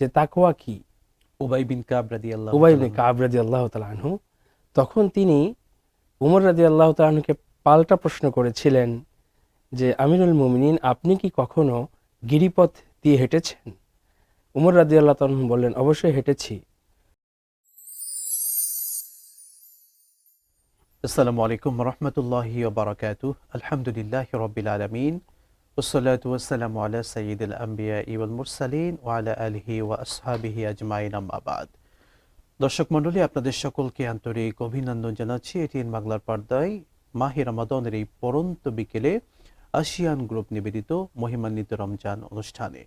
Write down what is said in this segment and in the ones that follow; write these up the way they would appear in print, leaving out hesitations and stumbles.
যে তাকওয়া কি। উবাই বিন কাব রাদিয়াল্লাহু তাআলা আনহু, তখন তিনি উমর রাদিয়াল্লাহু তাআলা আনহুকে পাল্টা প্রশ্ন করেছিলেন যে আমিরুল মুমিনিন, আপনি কি কখনো গিরিপথ দিয়ে হেঁটেছেন? উমর রাদিয়াল্লাহু তাআলা আনহু বললেন, অবশ্যই হেঁটেছি। আসসালামু আলাইকুম ওয়া রাহমাতুল্লাহি ওয়া বারাকাতুহু। আলহামদুলিল্লাহি রাব্বিল আলামিন ওয়াসসালাতু ওয়াসসালামু আলা সাইয়্যিদিল আমবিয়াই ওয়াল মুরসালিন ওয়া আলা আলিহি ওয়া আসহাবিহি আজমাইন, আম্মা বাদ। দর্শক মণ্ডলী, আপনাদের সকলকে আন্তরিক অভিনন্দন জানাচ্ছি এটিএন বাংলার পর্দায় মাহে রমাদানের এই পরন্ত বিকেলে আসিয়ান গ্রুপ নিবেদিত মহিমান্বিত রমজান অনুষ্ঠানে,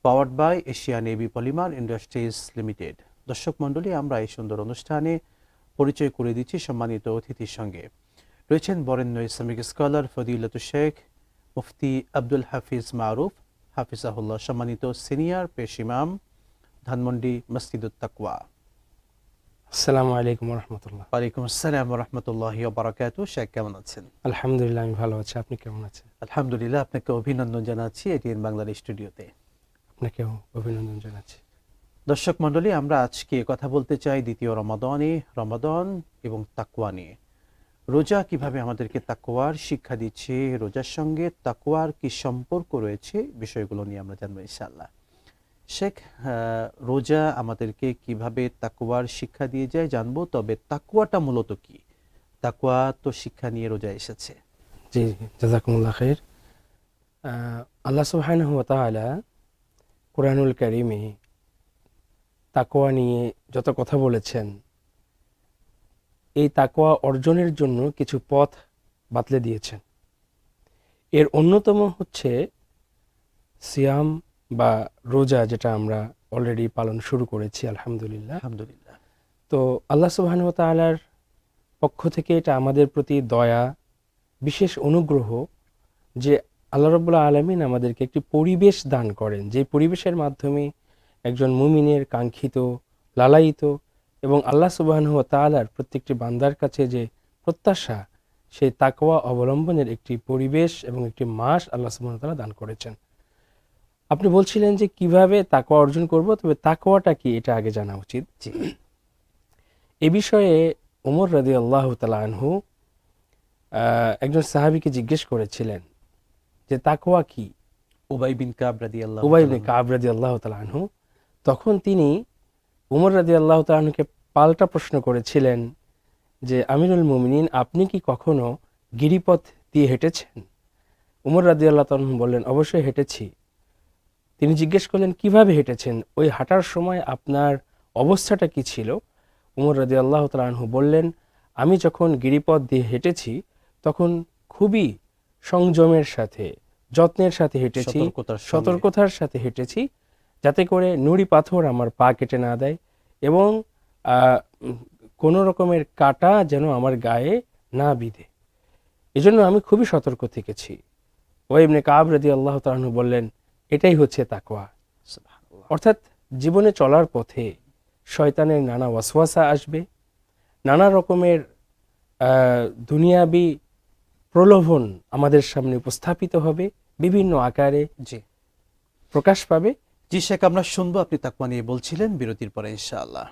powered by Asian AB polymer industries limited. দর্শক মণ্ডলী, আমরা এই সুন্দর অনুষ্ঠানে পরিচয় করে দিচ্ছি সম্মানিত অতিথির সঙ্গে। রয়েছেন বরেণ্য ইসলামিক স্কলার ফদিলাতুল শেখ মুফতি আব্দুল হাফিজ মারুফ হাফিজাহুল্লাহ, সম্মানিত সিনিয়র পেশ ইমাম, ধানমন্ডি মসজিদুত তাকওয়া। আসসালামু আলাইকুম ওয়া রাহমাতুল্লাহ। ওয়ালাইকুম আসসালাম ওয়া রাহমাতুল্লাহি ওয়া বারাকাতুহু। শেখ, কেমন আছেন? আলহামদুলিল্লাহ, আমি ভালো আছি। আপনি কেমন আছেন? আলহামদুলিল্লাহ, আপনাকে অভিনন্দন জানাচ্ছি এটিএন বাংলার স্টুডিওতে। আপনাকেও অভিনন্দন জানাচ্ছি। দর্শক মণ্ডলী, আমরা আজকে কথা বলতে চাই দ্বিতীয় রমাদান এবং তাকওয়া নিয়ে। রোজা কিভাবে আমাদেরকে তাকওয়ার শিক্ষা দিচ্ছে, রোজার সঙ্গে তাকওয়ার কি সম্পর্ক রয়েছে, বিষয়গুলো নিয়ে আমরা জানবো ইনশাআল্লাহ। শেখ, রোজা আমাদেরকে কিভাবে তাকওয়ার শিক্ষা দিয়ে যায় জানবো, তবে তাকওয়াটা মূলত কি? তাকওয়া তো শিক্ষা নিয়ে রোজা এসেছে। জি, জাযাকুমুল্লাহ খাইর। আল্লাহ সুবহানাহু ওয়া তাআলা কুরআনুল কারীমে তাকওয়া নিয়ে যত কথা বলেছেন, এই তাকওয়া অর্জনের জন্য কিছু পথ বাতলে দিয়েছেন। এর অন্যতম হচ্ছে সিয়াম বা রোজা, যেটা আমরা অলরেডি পালন শুরু করেছি আলহামদুলিল্লাহ। আলহামদুলিল্লাহ। তো আল্লাহ সুবহানাহু ওয়া তাআলার পক্ষ থেকে এটা আমাদের প্রতি দয়া, বিশেষ অনুগ্রহ যে আল্লাহ রাব্বুল আলামিন আমাদেরকে একটি পরিবেশ দান করেন, যে পরিবেশের মাধ্যমে একজন মুমিনের কাঙ্ক্ষিত, লালায়িত এবং আল্লাহ সুবহানাহু ওয়া তাআলার প্রত্যেকটি বান্দার কাছে যে প্রত্যাশা, সেই তাকওয়া অবলম্বনের একটি পরিবেশ এবং একটি মাস আল্লাহ সুবহানাহু ওয়া তাআলা দান করেছেন। আপনি বলছিলেন যে কিভাবে তাকওয়া অর্জন করব, তবে তাকওয়াটা কি এটা আগে জানা উচিত। জি। এ বিষয়ে ওমর রাদিয়াল্লাহু তাআলা আনহু একজন সাহাবীকে জিজ্ঞেস করেছিলেন যে তাকওয়া কি। উবাই বিন কাব রাদিয়াল্লাহু তাআলা আনহু, তখন তিনি উমর রাদিয়াল্লাহু তাআলা আনহুকে পাল্টা প্রশ্ন করেছিলেন যে আমিরুল মুমিনিন, আপনি কি কখনো গিরিপথ দিয়ে হেঁটেছেন? উমর রাদিয়াল্লাহু তাআলা আনহু বললেন, অবশ্যই হেঁটেছি। তিনি জিজ্ঞেস করলেন, কিভাবে হেঁটেছেন? ওই হাঁটার সময় আপনার অবস্থাটা কি ছিল? উমর রাদিয়াল্লাহু তাআলা আনহু বললেন, আমি যখন গিরিপথ দিয়ে হেঁটেছি তখন খুবই সংযমের সাথে, যত্নের সাথে হেঁটেছি, সতর্কতার সাথে হেঁটেছি, যাতে করে নুড়ি পাথর আমার পা কেটে না দেয় এবং কোনো রকমের কাঁটা যেন আমার গায়ে না বিঁধে। এজন্য আমি খুবই সতর্ক থেকেছি। উবাই ইবনে কাব রাদিয়াল্লাহু তাআলা আনহু বললেন, এটাই হচ্ছে তাকওয়া। অর্থাৎ জীবনে চলার পথে শয়তানের নানা ওয়াসওয়াসা আসবে, নানা রকমের দুনিয়াবি প্রলোভন আমাদের সামনে উপস্থাপিত হবে, বিভিন্ন আকারে জি প্রকাশ পাবে। জি শেখ, আমরা শুনবো আপনি তাকওয়া নিয়ে বলছিলেন, বিরতির পরে ইনশাআল্লাহ।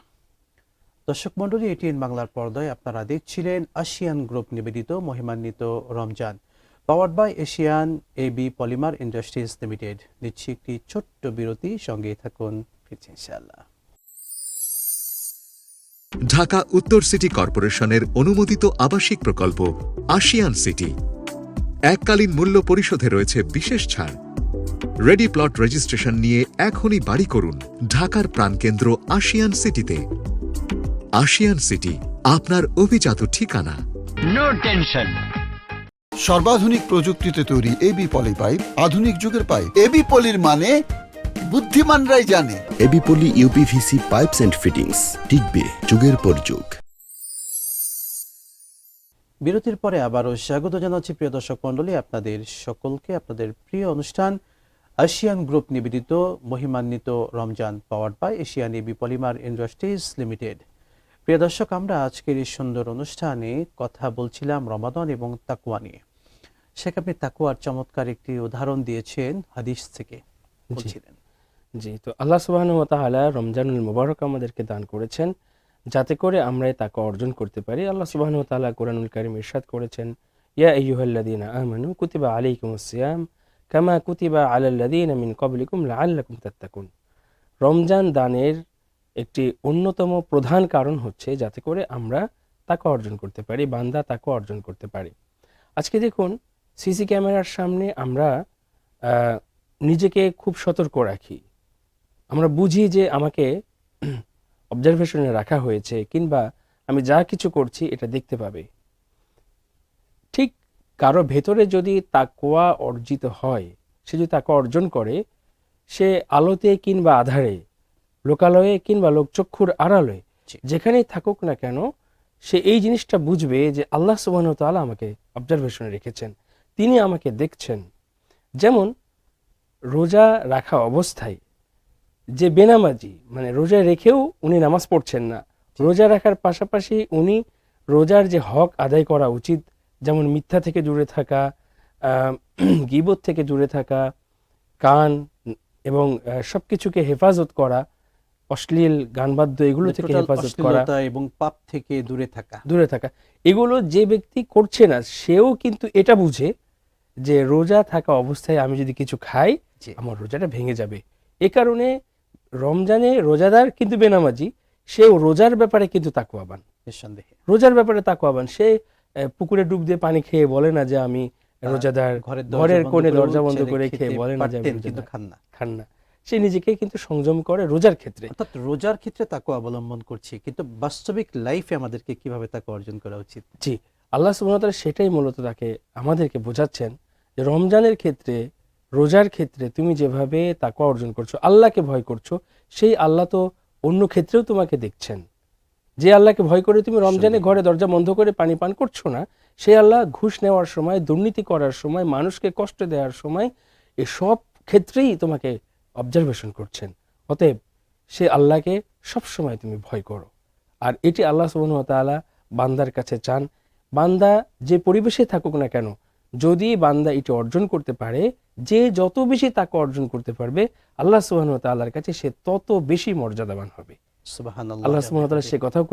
দর্শক মণ্ডলী, এটিএন বাংলার পর্দায় আপনারা দেখছিলেন আসিয়ান গ্রুপ নিবেদিত মহিমান্বিত Ramzan, powered by Asian AB polymer industries limited. নিচ্ছি একটি ছোট্ট বিরতি, সঙ্গেই থাকুন, ফিরছি ইনশাআল্লাহ। ঢাকা উত্তর সিটি কর্পোরেশনের অনুমোদিত আবাসিক প্রকল্প আশিয়ান সিটি। এককালীন মূল্য পরিশোধে রয়েছে বিশেষ ছাড়। রেডি প্লট রেজিস্ট্রেশন নিয়ে এখনই বাড়ি করুন ঢাকার প্রাণকেন্দ্র আশিয়ান সিটিতে। আশিয়ান সিটি, আপনার অভিজাত ঠিকানা। No tension. সর্বাধুনিক প্রযুক্তিতে তৈরি এবি পলি পাইপ, আধুনিক যুগের পাইপ। এবি পলির মানে বুদ্ধিমানরাই জানে। AB poly UPVC pipes and fittings, টিকবে যুগের পর যুগ। বিরতির পরে আবারও স্বাগত জানাচ্ছি প্রিয় দর্শক মণ্ডলী, আপনাদের সকলকে আপনাদের প্রিয় অনুষ্ঠান আসিয়ান গ্রুপ নিবেদিত মহিমান্বিত Ramzan, powered by Asian AB polymer industries limited. প্রিয় দর্শক, আমরা আজকের এই সুন্দর অনুষ্ঠানে কথা বলছিলাম রমাদান এবং তাকওয়া নিয়ে। শেখ, আপনি তাকওয়ার চমৎকার একটি উদাহরণ দিয়েছেন হাদিস থেকে, বলছিলেন। জি, তো আল্লাহ সুবহানাহু ওয়া তাআলা রমজানুল মুবারক আমাদেরকে দান করেছেন যাতে করে আমরা এই তাকওয়া অর্জন করতে পারি। আল্লাহ সুবহানাহু ওয়া তাআলা কোরআনুল কারীমে ইরশাদ করেছেন, ইয়া আইয়ুহাল্লাযীনা আমানু কুতিবা আলাইকুমুস সিয়াম কামা কুতিবা আলাল্লাযীনা মিন ক্বাবলিকুম লাআল্লাকুম তাত্তাকুন। রমজান দানের একটি অন্যতম প্রধান কারণ হচ্ছে যাতে করে আমরা তাকওয়া অর্জন করতে পারি, বান্দা তাকওয়া অর্জন করতে পারি। আজকে দেখুন সিসি ক্যামেরার সামনে আমরা নিজেকে খুব সতর্ক রাখি। আমরা বুঝি যে আমাকে অবজারভেশনে রাখা হয়েছে কিংবা আমি যা কিছু করছি এটা দেখতে পাবে। ঠিক কারো ভেতরে যদি তাকওয়া অর্জিত হয়, সে যদি তাকওয়া অর্জন করে, সে আলোতে কিংবা আঁধারে, লোকালয়ে কিংবা লোকচক্ষুর আড়ালে জি। যেখানেই থাকুক না কেন, সে এই জিনিসটা বুঝবে যে আল্লাহ সুবহানাহু ওয়া তাআলা আমাকে অবজারভেশনে রেখেছেন, তিনি আমাকে দেখছেন। যেমন রোজা রাখা অবস্থায় যে বেনামাজি, মানে রোজা রেখেও উনি নামাজ পড়ছেন না, রোজা রাখার পাশাপাশি উনি রোজার যে হক আদায় করা উচিত, যেমন মিথ্যা থেকে দূরে থাকা, গীবত থেকে দূরে থাকা, কান এবং সবকিছুকে হেফাজত করা, অশ্লীল গানবাদ্য এগুলো থেকে টোটাল হেফাজত করা, অশ্লীলতা এবং পাপ থেকে দূরে থাকা। এগুলো যে ব্যক্তি করছে না সেও কিন্তু এটা বুঝে যে রোজা থাকা অবস্থায় আমি যদি কিছু খাই জি। আমার রোজাটা ভেঙে যাবে। এ কারণে রমজানে রোজাদার কিন্তু বেনামাজি, সেও রোজার ব্যাপারে কিন্তু তাকওয়াবান, নিঃসন্দেহে রোজার ব্যাপারে তাকওয়াবান। সে পুকুরে ডুব দিয়ে পানি খেয়ে বলে না যে আমি রোজাদার, ঘরের কোণে দরজা বন্ধ করে খেয়ে বলে না যে আমি কিন্তু রোজাদার, খান না। সে নিজেকে কিন্তু সংযম করে রোজার ক্ষেত্রে। অর্থাৎ রোজার ক্ষেত্রে তাকওয়া অবলম্বন করছি, কিন্তু বাস্তবিক লাইফে আমাদেরকে কিভাবে তাকওয়া অর্জন করা উচিত? জি, আল্লাহ সুবহানাহু ওয়া তাআলা সেটাই মূলত তাকে আমাদেরকে বোঝাচ্ছেন যে রমজানের ক্ষেত্রে, রোজার ক্ষেত্রে তুমি যেভাবে তাকওয়া অর্জন করছো, আল্লাহকে ভয় করছো, সেই আল্লাহ তো অন্য ক্ষেত্রেও তোমাকে দেখছেন। যে আল্লাহকে ভয় করে তুমি রমজানে ঘরে দরজা বন্ধ করে পানি পান করছো না, সেই আল্লাহ ঘুষ নেওয়ার সময়, দুর্নীতি করার সময়, মানুষকে কষ্ট দেওয়ার সময়, এসব ক্ষেত্রেই তোমাকে অবজারভেশন করছেন। অতএব সে আল্লাহকে সবসময় তুমি ভয় করো। আর এটি আল্লাহ সুবহানাহু ওয়া তাআলা বান্দার কাছে চান। বান্দা যে পরিবেশে থাকুক না কেন, যদি বান্দা এটি অর্জন করতে পারে, যে যত বেশি তাকে অর্জন করতে পারবে, আল্লাহ সুবহানাহু ওয়া তাআলার কাছে সে তত বেশি মর্যাদাবান হবে। সুবহানাল্লাহ। আল্লাহ সুবহানাহু ওয়া তাআলা সে কথাও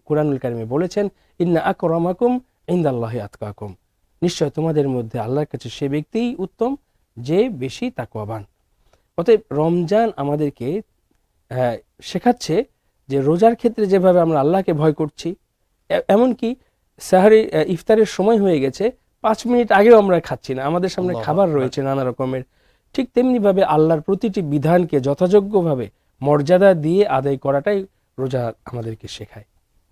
কুরআনুল কারিমে বলেছেন, ইন্না আকরামাকুম ইনদাল্লাহি আতকাকুম। নিশ্চয় তোমাদের মধ্যে আল্লাহর কাছে সে ব্যক্তিই উত্তম যে বেশি তাকওয়াবান। অতএব রমজান আমাদেরকে শেখাচ্ছে যে রোজার ক্ষেত্রে যেভাবে আমরা আল্লাহকে ভয় করছি, এমনকি সাহারি ইফতারের সময় হয়ে গেছে, 5 মিনিট আগেও আমরা খাচ্ছি না, আমাদের সামনে আল্লাহু খাবার আকবার। রয়েছে নানা রকমের। ঠিক তেমনিভাবে আল্লাহর প্রতিটি বিধানকে যথাযোগ্যভাবে মর্যাদা দিয়ে আদায় করাটাই রোজা আমাদেরকে শেখায়।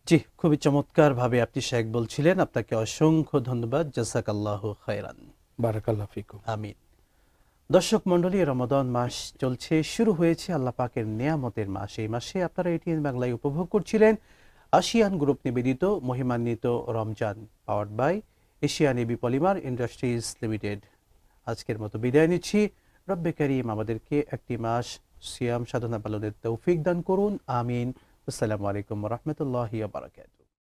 জি, খুবই চমৎকার ভাবে আপনি শেখ বলছিলেন। আপনাকে অসংখ্য ধন্যবাদ। জাযাকাল্লাহু খায়রান। বারাকাল্লাহু ফিকুম। আমিন। দর্শক মণ্ডলী, রমাদান মাস চলছে, শুরু হয়েছে আল্লাহ পাকের নেয়ামতের মাস। এই মাসে আপনারা এটিএন বাংলায় উপভোগ করছিলেন আসিয়ান গ্রুপ নিবেদিত মহিমান্বিত Ramzan, powered by Asian AB polymer industries limited. আজকের মতো বিদায় নিচ্ছি। রব্বে কারীম আমাদেরকে একটি মাস সিয়াম সাধনা পালনের তৌফিক দান করুন। আমিন। আসসালামু আলাইকুম ওয়া রাহমাতুল্লাহি ওয়া বারাকাতুহু।